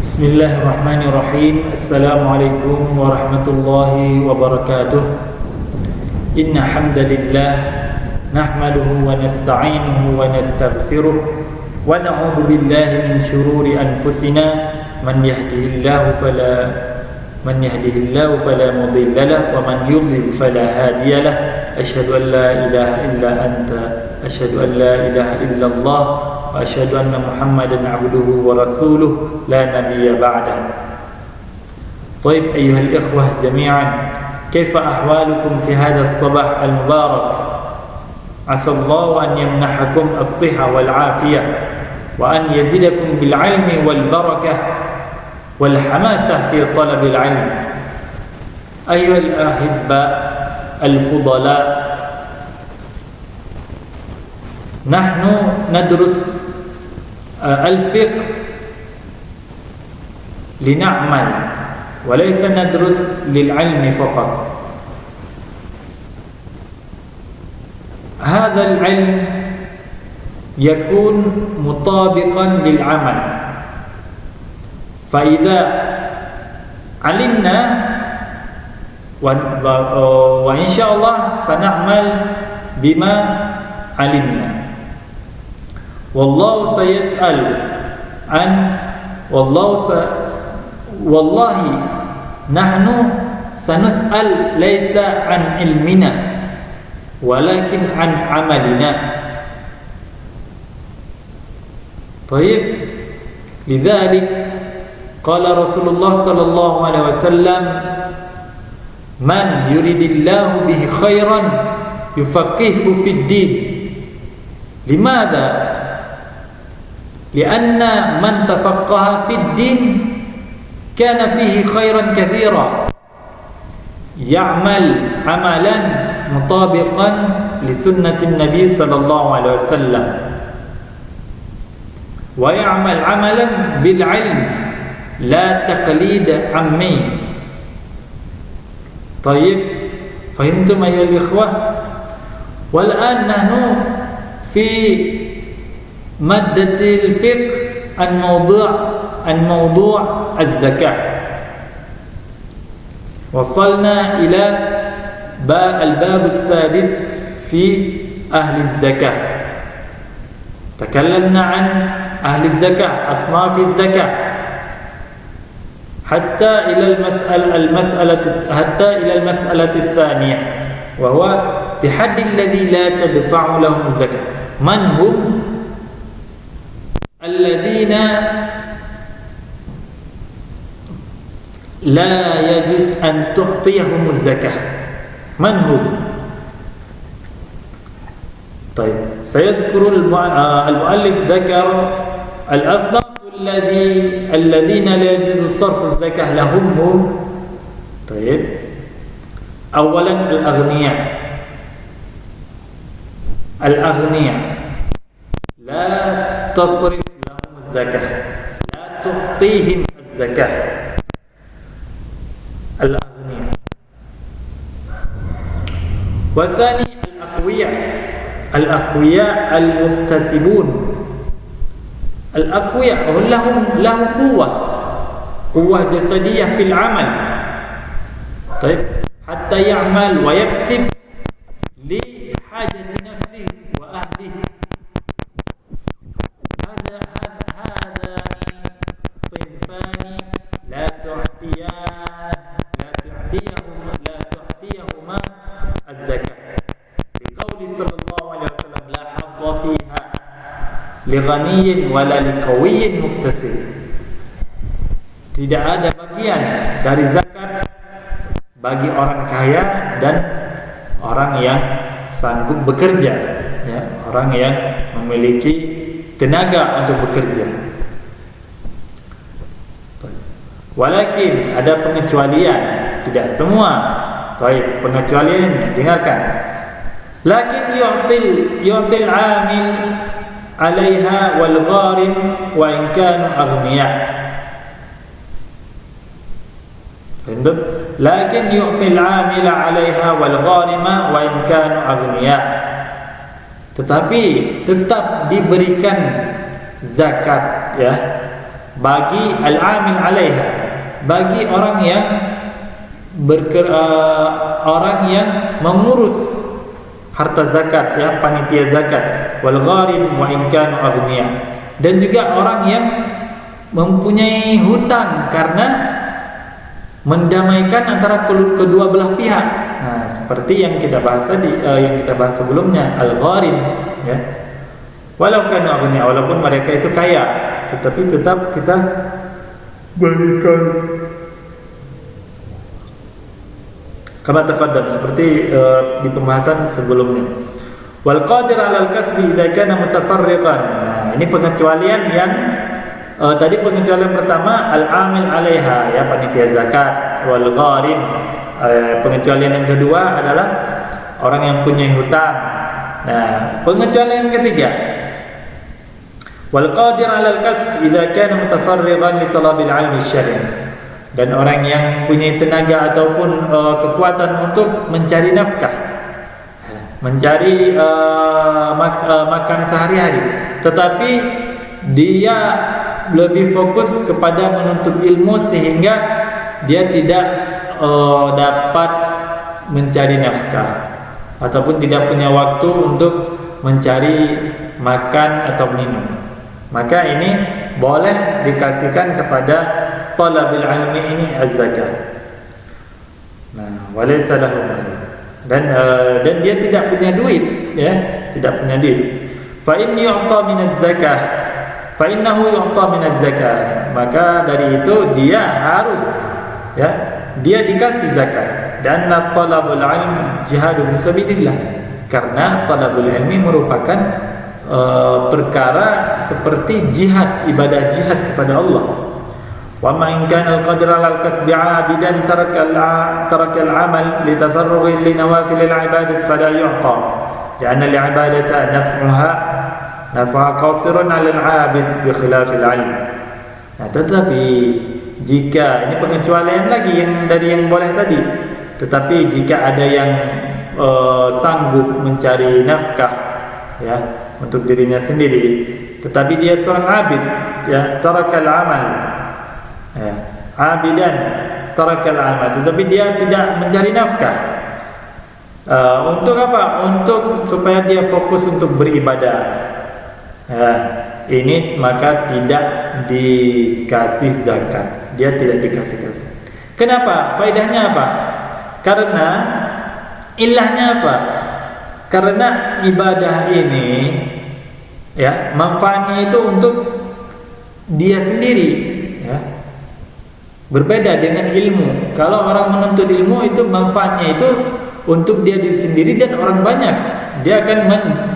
Bismillahirrahmanirrahim. Assalamualaikum warahmatullahi wabarakatuh. Inna hamdalillah nahmaduhu wa nasta'inuhu wa nastaghfiruh wa na'udzu billahi min shururi anfusina man yahdihillahu fala mudilla lahu wa man yudlil fala hadiya lahu. Asyhadu an la ilaha illa anta asyhadu an la ilaha illallah wa asyhadu anna Muhammadan abduhu wa rasuluh la nabiyya ba'dah. Taib ayyuhal ikhwah jami'an, kaifa ahwalukum fi hadha as-sabah al-mubarak? Asallahu an yamnahakum as-sihha wal 'afiyah wa an yazidakum bil 'ilmi wal barakah wal hamasah fi talab al-'ilm. Ayyuhal ahibba al-fudala, nahnu nadrus al-fiqh lina'mal wa laysa nadrus lil-'ilmi faqat. Hadha al-'ilm yakun mutabiqan lil-'amal, fa idza 'alimna wa insyaallah sana'mal bima 'alimna. Wallahu sayas'al an wallahi nahnu sanus'al laysa an ilmina walakin an amalina. Tayyib, lidzalik qala Rasulullah sallallahu alaihi wasallam, man yuridillahu bihi khairan yufaqihuhu fid din. Limadha? Lianna man tafaqqaha fid din kana fihi khairan katsira, ya'mal amalan mutabiqan li sunnatin nabi sallallahu alaihi wasallam wa ya'mal amalan bil 'ilm la taqlid ammi. Tayyib, fahimtum ayyuhal ikhwah? Wal an nahnu fi maddatil fiqh an mawdu' az-zakah. Wasalna ila al-bab as-sadis fi ahli az-zakah. Takallamna an ahli az-zakah, asnaf az-zakah, hatta ila al-mas'alah ath-thaniyah wa huwa fi hadd alladhi la tadfa'u lahum az-zakah. Man hum alladhina la yajuz an tu'tiyahum az-zakah? Man hum? طيب, سيذكر المؤلف ذكر الأصناف الذين لا يجوز صرف الزكاة لهم هم. طيب, أولا الأغنياء لا تصرف لهم الزكاة، لا تعطيهم الزكاة. الأغنياء. والثاني الأقوياء المكتسبون. الأقوياء لهم قوة جسدية في العمل. طيب, حتى يعمل ويكسب لحاجة نفسه وأهله. هذان صنفان لا تعطيهما الزكاة، بقول صلى الله عليه وسلم لا حظ فيها لغني ولا لقوي مكتسب. Tidak ada bagian dari zakat bagi orang kaya dan orang yang sanggup bekerja, ya, orang yang memiliki tenaga untuk bekerja. Walakin ada pengecualian, tidak semua. Baik, pengecualiannya dengarkan. Lakin yu'til 'amil 'alaiha wal gharim wa in kanu aghniya. Faham? Lakin yu'til 'amil 'alaiha wal gharima wa in kanu aghniya. Tetapi tetap diberikan zakat, ya, bagi al-amil 'alaiha, bagi orang yang orang yang mengurus harta zakat, ya, panitia zakat, wal gharim wa in kanu aghniya, dan juga orang yang mempunyai hutang karena mendamaikan antara kedua belah pihak. Nah, seperti yang kita bahas tadi, yang kita bahas sebelumnya, al-gharim, ya. Walau kanu aghniya, walaupun mereka itu kaya, tetapi tetap kita berikan kama taqaddam, seperti di pembahasan sebelumnya. Wal qadir 'alal kasbi idza kana mutafarriqan. Nah, ini pengecualian yang tadi pengecualian pertama al-amil 'alaiha, ya, panitia zakat, wal gharim. Pengecualian yang kedua adalah orang yang punya hutang. Nah, pengecualian yang ketiga, wal qadir 'alal kasbi idza kana mutafarriqan li talabil 'ilmi syar'i. Dan orang yang punya tenaga ataupun kekuatan untuk mencari nafkah, mencari makan sehari-hari, tetapi dia lebih fokus kepada menuntut ilmu sehingga dia tidak dapat mencari nafkah ataupun tidak punya waktu untuk mencari makan atau minum, maka ini boleh dikasihkan kepada talabil ilmi ini az-zakah. Nah, walaysa lahu dan dia tidak punya duit, ya, tidak punya duit. Fa inni yu'ta min az-zakah, fa innahu yu'ta min az-zakah. Maka dari itu dia harus, ya, dia dikasih zakat. Dan talabul ilm jihadu fisabilillah, karena talabul ilmi merupakan perkara seperti jihad, ibadah jihad kepada Allah. Wa ma in kana al-qadr 'ala al-kasbi 'abidan taraka al-'amal li tafarrughi li nawafil al-'ibadah fala yu'ta, li'anna al-'ibadata naf'a qasirun 'ala al-'abid bi khilaf al-'ilm. Nah, tetapi jika ini pengecualian lagi yang dari yang boleh tadi, tetapi jika ada yang sanggup mencari nafkah, ya, untuk dirinya sendiri, tetapi dia seorang abid, ya, tarakal amal, ya, abidan tarakal amal, tetapi dia tidak mencari nafkah, untuk apa? Untuk supaya dia fokus untuk beribadah, ya, ini maka tidak dikasih zakat, dia tidak dikasih zakat. Kenapa? Faedahnya apa? Karena ilahnya apa? Karena ibadah ini, ya, manfaatnya itu untuk dia sendiri, ya. Berbeda dengan ilmu. Kalau orang menuntut ilmu itu manfaatnya itu untuk dia diri sendiri dan orang banyak. Dia akan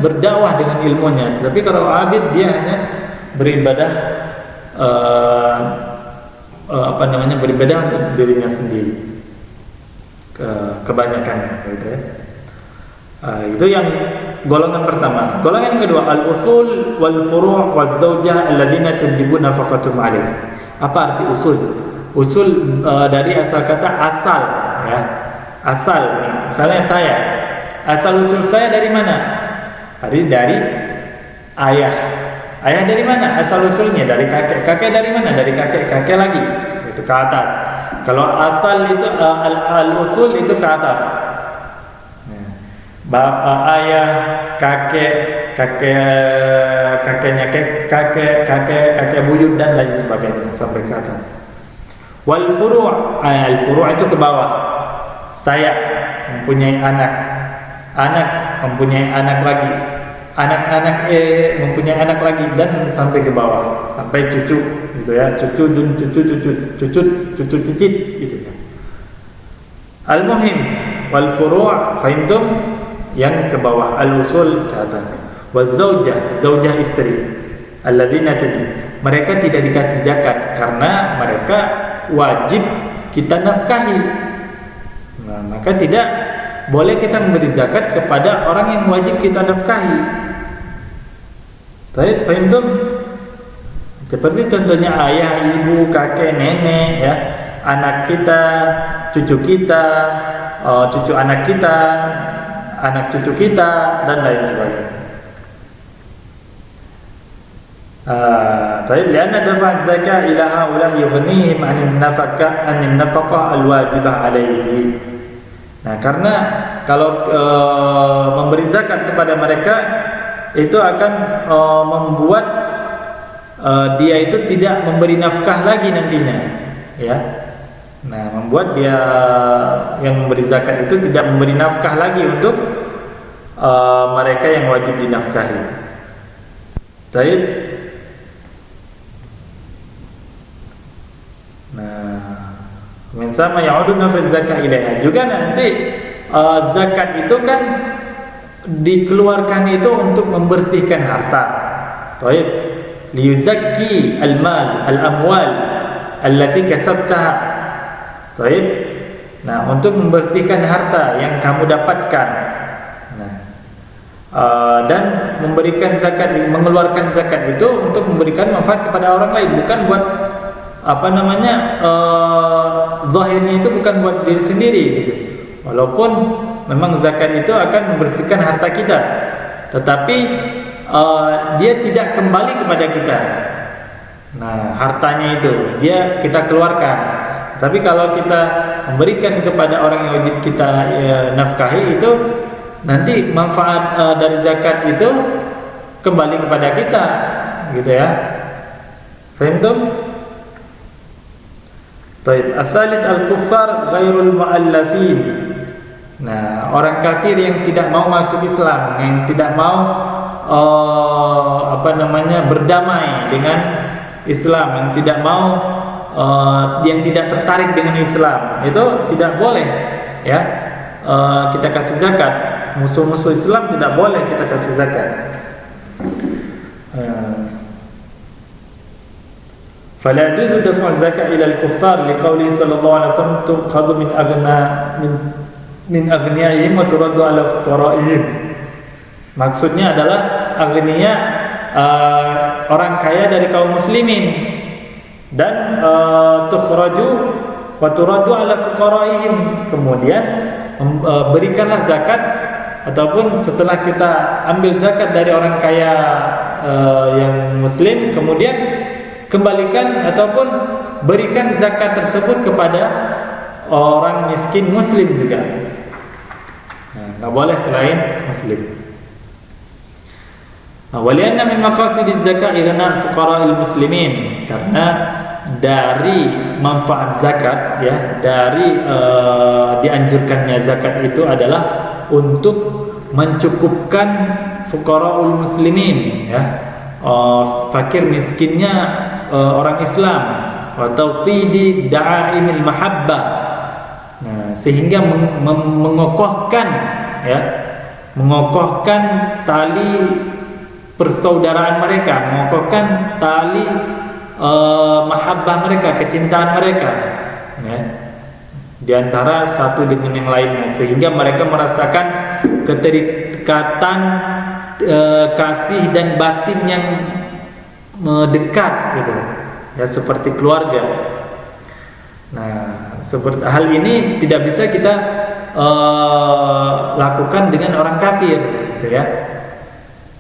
berdakwah dengan ilmunya. Tapi kalau abid dia hanya beribadah beribadah untuk dirinya sendiri. Kebanyakan, gitu, ya. Itu yang golongan pertama. Golongan yang kedua, al-usul wal furu' waz zaujah alladziina tajibu nafaqatuhum 'alaihi. Apa arti usul? Usul dari asal kata asal, ya. Asal, misalnya saya. Asal usul saya dari mana? Dari ayah. Ayah dari mana? Asal usulnya dari kakek. Kakek dari mana? Dari kakek. Kakek lagi, itu ke atas. Kalau asal itu al-usul itu ke atas. Bapak, ayah, kakek buyut dan lain sebagainya sampai ke atas. Wal furu', al-furu' itu ke bawah. Saya mempunyai anak mempunyai anak lagi, anak-anak mempunyai anak lagi, dan sampai ke bawah, sampai cucu, gitu, ya, cucu cicit, gitu, ya. Al-muhim wal furu' fahimtum, yang ke bawah, al-usul ke atas. Waz zaujah istri, alladzina tajib, mereka tidak dikasih zakat karena mereka wajib kita nafkahi. Nah, maka tidak boleh kita memberi zakat kepada orang yang wajib kita nafkahi. Baik, fahimtum? Seperti contohnya ayah, ibu, kakek, nenek, ya, anak kita, cucu kita, cucu anak kita, anak cucu kita, dan lain sebagainya. طيب لأن دفع الزكاة إلى هؤلاء يغنيهم عن النفقة الواجبة عليه. Nah, karena kalau memberi zakat kepada mereka itu akan membuat dia itu tidak memberi nafkah lagi nantinya, ya. Nah, membuat dia yang memberi zakat itu tidak memberi nafkah lagi untuk mereka yang wajib dinafkahi. Baik. Min sama ya'uduna fi zakah ilaiha. Juga nanti zakat itu kan dikeluarkan itu untuk membersihkan harta. Baik. Liyuzakki al-mal, al-amwal allati kasabtaha. Baik. Nah, untuk membersihkan harta yang kamu dapatkan. Nah, dan memberikan zakat, mengeluarkan zakat itu untuk memberikan manfaat kepada orang lain, bukan buat zahirnya itu bukan buat diri sendiri gitu. Walaupun memang zakat itu akan membersihkan harta kita, tetapi dia tidak kembali kepada kita. Nah, hartanya itu kita keluarkan. Tapi kalau kita memberikan kepada orang yang wajib kita nafkahi, itu nanti manfaat dari zakat itu kembali kepada kita, gitu ya. Fahimtum? Baik, al-tsalits al-kuffar ghairul mu'allafin. Nah, orang kafir yang tidak mau masuk Islam, yang tidak mau berdamai dengan Islam, yang tidak mau yang tidak tertarik dengan Islam, itu tidak boleh, ya. Kita kasih zakat. Musuh-musuh Islam tidak boleh kita kasih zakat. فلا يجوز دفع الزكاة إلى الكفار لقوله صلى الله عليه وسلم تؤخذ من أغنيائهم وترد على فقرائهم. Maksudnya adalah agniya, orang kaya dari kaum muslimin, dan tukhraju wa turaddu ala fuqaraihim. Kemudian berikanlah zakat, ataupun setelah kita ambil zakat dari orang kaya yang muslim, kemudian kembalikan ataupun berikan zakat tersebut kepada orang miskin muslim juga. Nah, nggak boleh selain muslim. Walianna min maqasidiz zakat ighna fuqara'il muslimin, karena dari manfaat zakat, ya, dari dianjurkannya zakat itu adalah untuk mencukupkan fuqara'ul muslimin, ya, fakir miskinnya orang Islam, wa tawqidi da'aimil mahabbah. Nah, sehingga mengokohkan, ya, mengokohkan tali persaudaraan mereka, mengokohkan tali mahabbah mereka, kecintaan mereka, ya, di antara satu dengan yang lainnya, sehingga mereka merasakan keterikatan kasih dan batin yang dekat, gitu ya, seperti keluarga. Nah, seperti hal ini tidak bisa kita lakukan dengan orang kafir, gitu ya.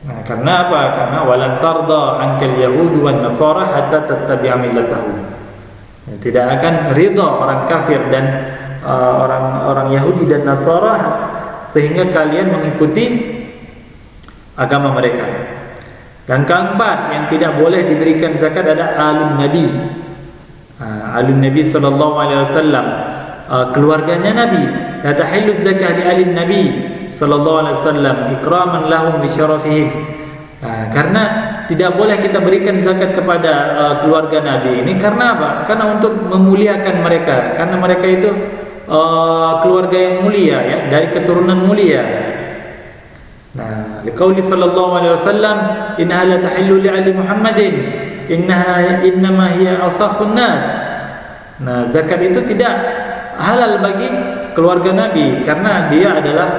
Nah, karena apa? Karena walan tarda ankal yahud wan nasara hatta tattabi'a millatahum. Tidak akan ridha orang kafir dan orang Yahudi dan Nasara sehingga kalian mengikuti agama mereka. Dan keempat yang tidak boleh diberikan zakat adalah alun Nabi. Alun Nabi sallallahu alaihi wasallam, keluarganya Nabi. La tahillu zakah li alin Nabi sallallahu alaihi wasallam ikraman lahum li syarafihim. Karena tidak boleh kita berikan zakat kepada keluarga Nabi ini, karena apa? Karena untuk memuliakan mereka, karena mereka itu keluarga yang mulia, ya, dari keturunan mulia. Nah, liqauli sallallahu alaihi wasallam, innaha la tahillu li ali Muhammadin, innama hiya awsaqun nas. Nah, zakat itu tidak halal bagi keluarga Nabi karena dia adalah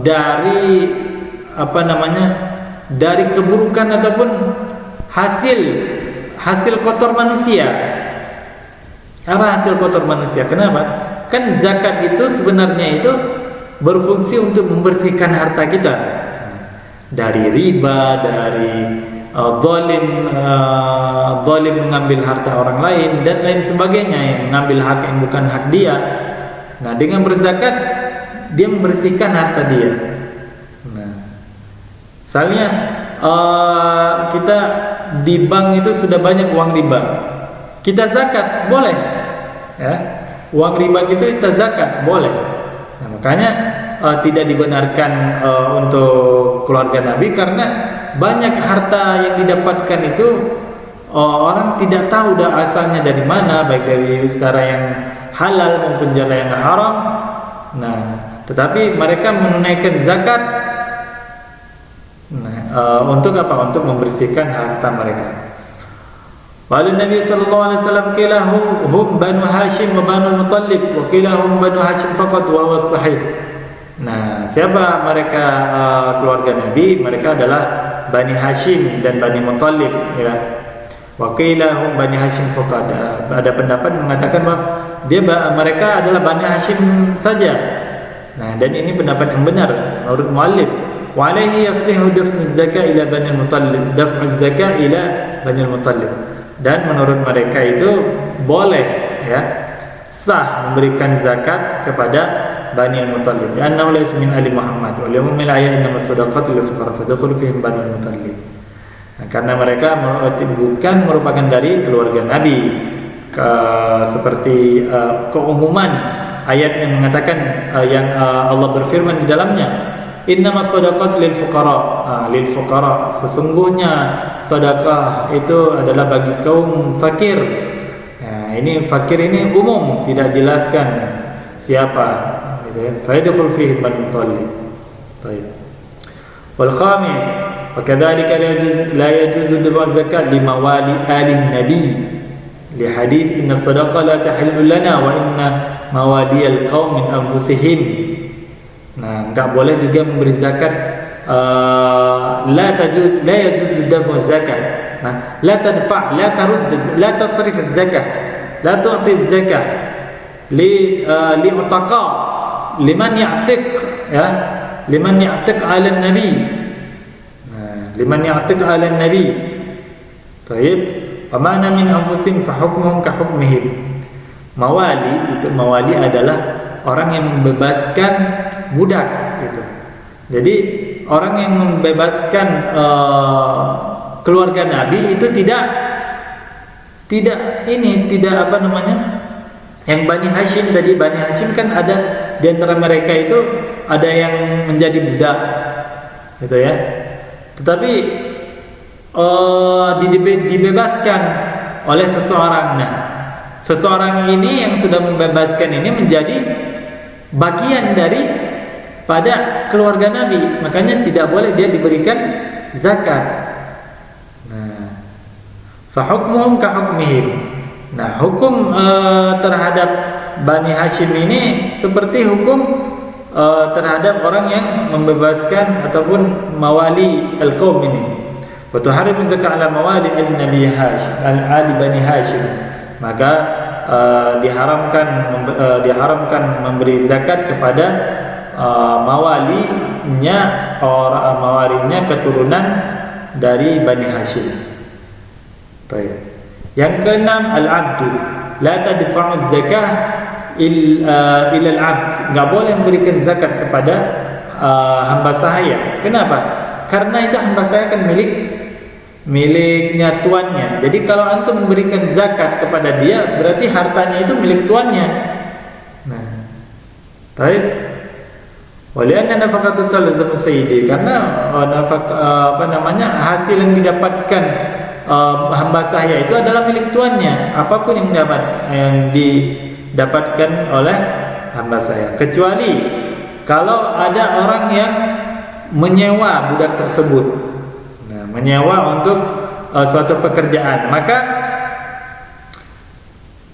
dari dari keburukan ataupun hasil kotor manusia. Apa hasil kotor manusia? Kenapa? Kan zakat itu sebenarnya itu berfungsi untuk membersihkan harta kita dari riba, dari zalim mengambil harta orang lain dan lain sebagainya, yang mengambil hak yang bukan hak dia. Nah, dengan berzakat dia membersihkan harta dia. Nah, misalnya kita di bank itu sudah banyak uang riba, kita zakat boleh, ya. Uang riba kita zakat boleh. Nah, makanya tidak dibenarkan untuk keluarga Nabi, karena banyak harta yang didapatkan itu orang tidak tahu dah asalnya dari mana, baik dari cara yang halal maupun cara yang haram. Nah, tetapi mereka menunaikan zakat. Nah, untuk apa? Untuk membersihkan harta mereka. Lalu Nabi sallallahu alaihi wasallam hum Banu Hashim wa Banu Muttalib wa kilahum Banu Hashim faqat wa huwa sahih. Nah, siapa mereka keluarga Nabi? Mereka adalah Bani Hashim dan Bani Muttalib, ya. Wa kilahum Bani Hashim faqat. Ada pendapat mengatakan bahwa mereka adalah Bani Hashim saja. Nah, dan ini pendapat yang benar menurut muallif. Wa alaihi yasihu daf'u zakat ila Bani Muttalib, daf'u zakat ila Bani Muttalib. Dan menurut mereka itu boleh, ya, sah memberikan zakat kepada Bani Muttalib. Annahu laysa min ali Muhammad wa yawmil ayat innamas sadaqatu lil fuqara fadkhulu fihim Bani Muttalib. Nah, karena mereka bukan merupakan dari keluarga Nabi, seperti keumuman ayat yang mengatakan yang Allah berfirman di dalamnya, innamas sadaqatu lil fuqara, sesungguhnya sedekah itu adalah bagi kaum fakir. Nah, ini fakir ini umum, tidak jelaskan siapa, gitu ya. Fa yadkhul fihi Bani Muttalib. Baik. Wal khamis, wa kadzalika la yajuzu daf'u zakat li mawali ali nabi li hadits inna sadaqah la tahillu lana wa inna mawaliyal qaum min anfusihim. Nah, enggak boleh juga memberi zakat, la yajuz daf'u zakat. Nah, la tadfa', la tarud, la tasrif az-zakah, la tu'ti az-zakah li utaqa liman ya'tiq, ya, liman ya'tiq 'ala an-nabi. Nah, liman ya'tiq 'ala an-nabi. Baik, wa ma'na min anfusihim fa hukmuhum ka hukmihim. Mawali adalah orang yang membebaskan budak, gitu. Jadi orang yang membebaskan keluarga Nabi itu tidak apa namanya, yang Bani Hashim tadi. Bani Hashim kan ada di antara mereka itu ada yang menjadi budak, gitu ya. Tetapi dibebaskan oleh seseorang. Nah, seseorang ini yang sudah membebaskan ini menjadi bagian dari pada keluarga Nabi, makanya tidak boleh dia diberikan zakat. Nah, fa hukmuhum ka hukmihim. Nah, hukum terhadap Bani Hashim ini seperti hukum terhadap orang yang membebaskan ataupun mawali al-qaum ini. Wa tuharimu zakat ala mawali al-Nabi Hashim, al-ali Bani Hashim. Maka diharamkan memberi zakat kepada mawalinya keturunan dari Bani Hashim. Baik. Yang keenam, al-abdu la tadfa'u zakah ila al-abd. Enggak boleh memberikan zakat kepada hamba sahaya. Kenapa? Karena itu hamba sahaya kan miliknya tuannya. Jadi kalau antum memberikan zakat kepada dia, berarti hartanya itu milik tuannya. Nah, baik. Walianna nafaqatu talzamu sayyidi, karena hasil yang didapatkan hamba sahaya itu adalah milik tuannya, apapun yang didapatkan oleh hamba sahaya, kecuali kalau ada orang yang menyewa budak tersebut. Nah, menyewa untuk suatu pekerjaan, maka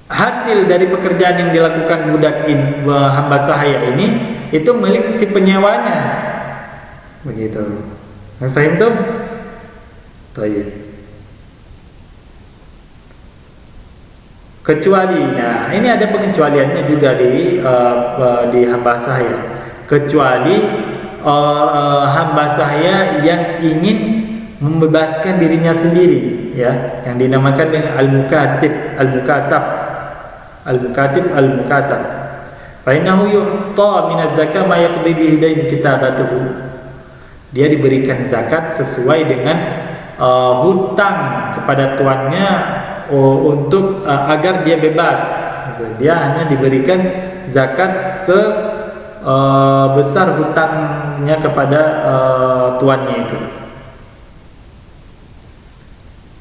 hasil dari pekerjaan yang dilakukan budak hamba sahaya ini itu milik si penyewanya. Begitu. Paham tuh? Baik. Kecuali, nah ini ada pengecualiannya juga di hamba sahaya. Kecuali hamba sahaya yang ingin membebaskan dirinya sendiri, ya, yang dinamakan dengan al-mukatab. Fa innahu yu'ta min az-zakah ma yaqdi bihi dain kitabatuhu. Dia diberikan zakat sesuai dengan hutang kepada tuannya untuk agar dia bebas. Dia hanya diberikan zakat sebesar hutangnya kepada tuannya itu.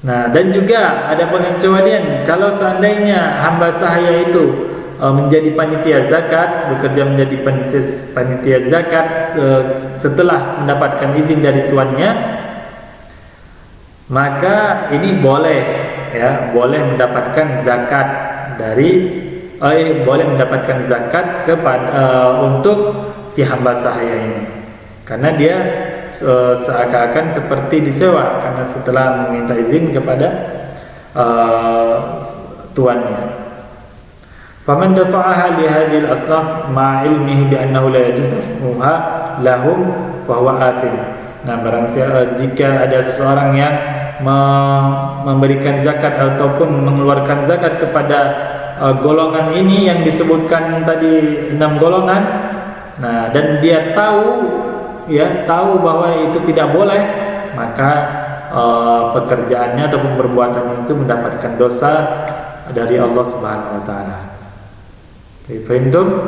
Nah, dan juga ada pengecualian kalau seandainya hamba sahaya itu menjadi panitia zakat, bekerja menjadi panitia zakat setelah mendapatkan izin dari tuannya, maka ini boleh, ya, boleh mendapatkan zakat boleh mendapatkan zakat kepada untuk si hamba sahaya ini, karena dia seakan-akan seperti disewa, karena setelah meminta izin kepada tuannya. Faman dafa'aha li hadhil asnaf ma ilmihi bi annahu la yajuz daf'uha lahum fa huwa athim. Nah, jika ada seseorang yang memberikan zakat ataupun mengeluarkan zakat kepada golongan ini yang disebutkan tadi 6 golongan, nah, dan dia tahu bahwa itu tidak boleh, maka pekerjaannya ataupun perbuatannya itu mendapatkan dosa dari Allah Subhanahu wa taala. Fahimtum?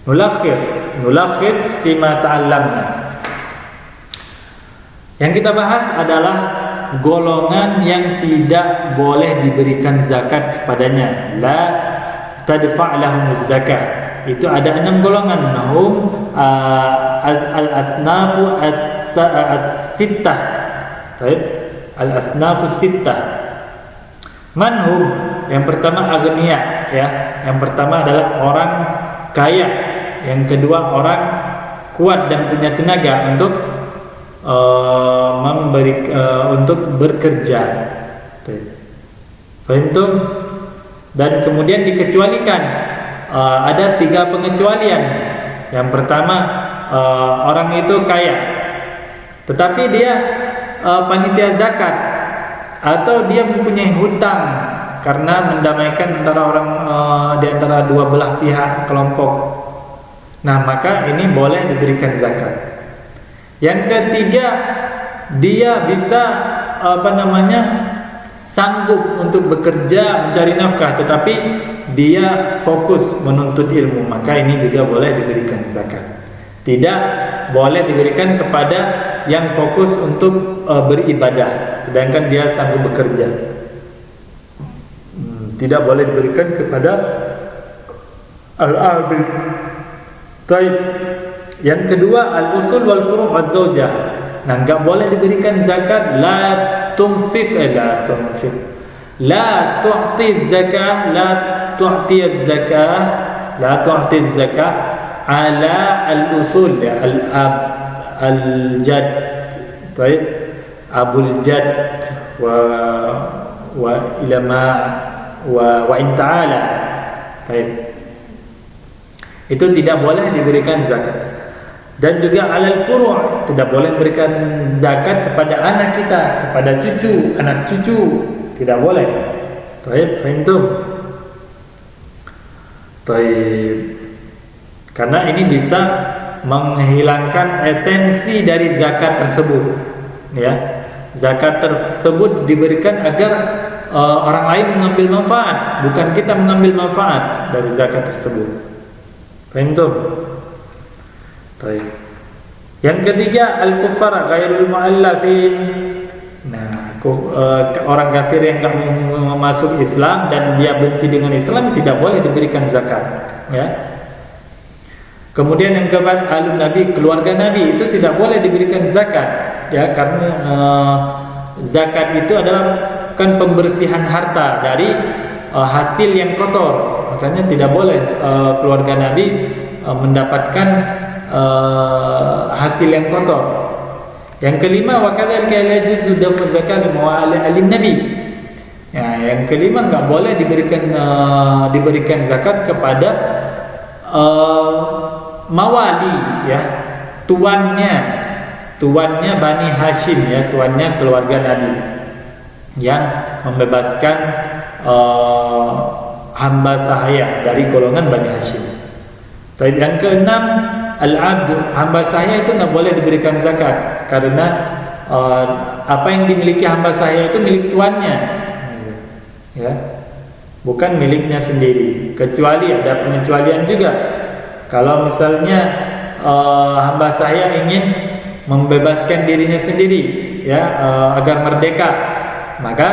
Nulakhis fima ta'allamna. Yang kita bahas adalah golongan yang tidak boleh diberikan zakat kepadanya. La tadfa' lahumuz zakah. Itu ada 6 golongan. Nahum al-asnafu as-sittah. Al-asnafu sittah. Manhum, yang pertama aghnia, ya. Yang pertama adalah orang kaya. Yang kedua orang kuat dan punya tenaga untuk untuk bekerja. Fahimtum? Dan kemudian dikecualikan, ada 3 pengecualian. Yang pertama, orang itu kaya, tetapi dia panitia zakat, atau dia mempunyai hutang karena mendamaikan antara orang di antara dua belah pihak kelompok. Nah, maka ini boleh diberikan zakat. Yang ketiga, dia bisa sanggup untuk bekerja mencari nafkah, tetapi dia fokus menuntut ilmu, maka ini juga boleh diberikan zakat. Tidak boleh diberikan kepada yang fokus untuk beribadah, sedangkan dia sanggup bekerja. Tidak boleh diberikan kepada al-abid. Baik. Yang kedua, al-usul wal furu' az-zawjah. Nah, enggak boleh diberikan zakat. La tu'ti zakah ala al-usul, ya, al-ab, al-jad, baik, abul jad wa ilama wa in ta'ala. Baik. Itu tidak boleh diberikan zakat. Dan juga alal furu', tidak boleh memberikan zakat kepada anak kita, kepada cucu, anak cucu, tidak boleh. Baik, fahimtum? Baik. Karena ini bisa menghilangkan esensi dari zakat tersebut, ya. Zakat tersebut diberikan agar orang lain mengambil manfaat, bukan kita mengambil manfaat dari zakat tersebut. Fahimtum? Baik. Yang ketiga, al-kuffar ghairul mu'allafin. Nah, orang kafir yang enggak mau masuk Islam dan dia benci dengan Islam tidak boleh diberikan zakat, ya. Kemudian yang keempat, alun Nabi, keluarga Nabi itu tidak boleh diberikan zakat, ya, karena zakat itu adalah kan pembersihan harta dari hasil yang kotor. Makanya tidak boleh keluarga Nabi mendapatkan hasil yang kotor. Yang kelima, wa kadzalika la yajuzu dafu zakat mawali alim Nabi. Ya, yang kelima, enggak boleh diberikan zakat kepada mawali, ya, tuannya tuannya Bani Hashim, ya, tuannya keluarga Nabi, yang membebaskan hamba sahaya dari golongan Bani Hashim. Tapi yang keenam, al-abdu, hamba sahaya itu nggak boleh diberikan zakat karena apa yang dimiliki hamba sahaya itu milik tuannya, ya, bukan miliknya sendiri. Kecuali ada pengecualian juga. Kalau misalnya hamba sahaya ingin membebaskan dirinya sendiri, ya, agar merdeka, maka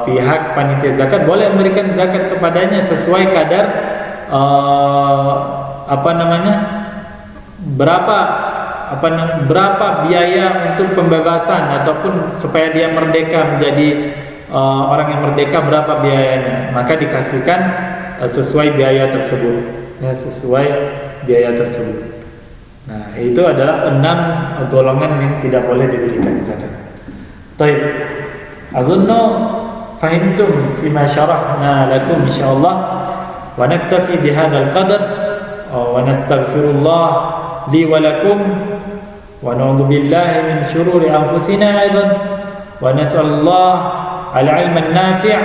pihak panitia zakat boleh memberikan zakat kepadanya sesuai kadar berapa biaya untuk pembebasan ataupun supaya dia merdeka menjadi orang yang merdeka, berapa biayanya, maka dikasihkan sesuai biaya tersebut, ya, sesuai biaya tersebut. Nah, itu adalah 6 golongan yang tidak boleh diberikan zakat. Baik, azunnu fahimtum fima syarahna lakum insyaallah, wa naktafi bihadzal qadar wa nastaghfirullah li wa lakum wa na'udzu billahi min syururi anfusina aidan wa nas'alullah al-'ilma an-nafi'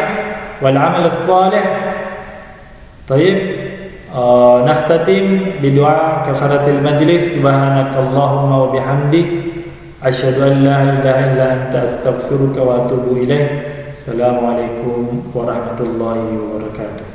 wal 'amal as-salih. Baik, nakhtatim bidu'a kafaratil majlis. Subhanakallahumma wa bihamdik asyhadu an la ilaha illa anta astaghfiruka wa atubu ilaik. Assalamualaikum warahmatullahi wabarakatuh.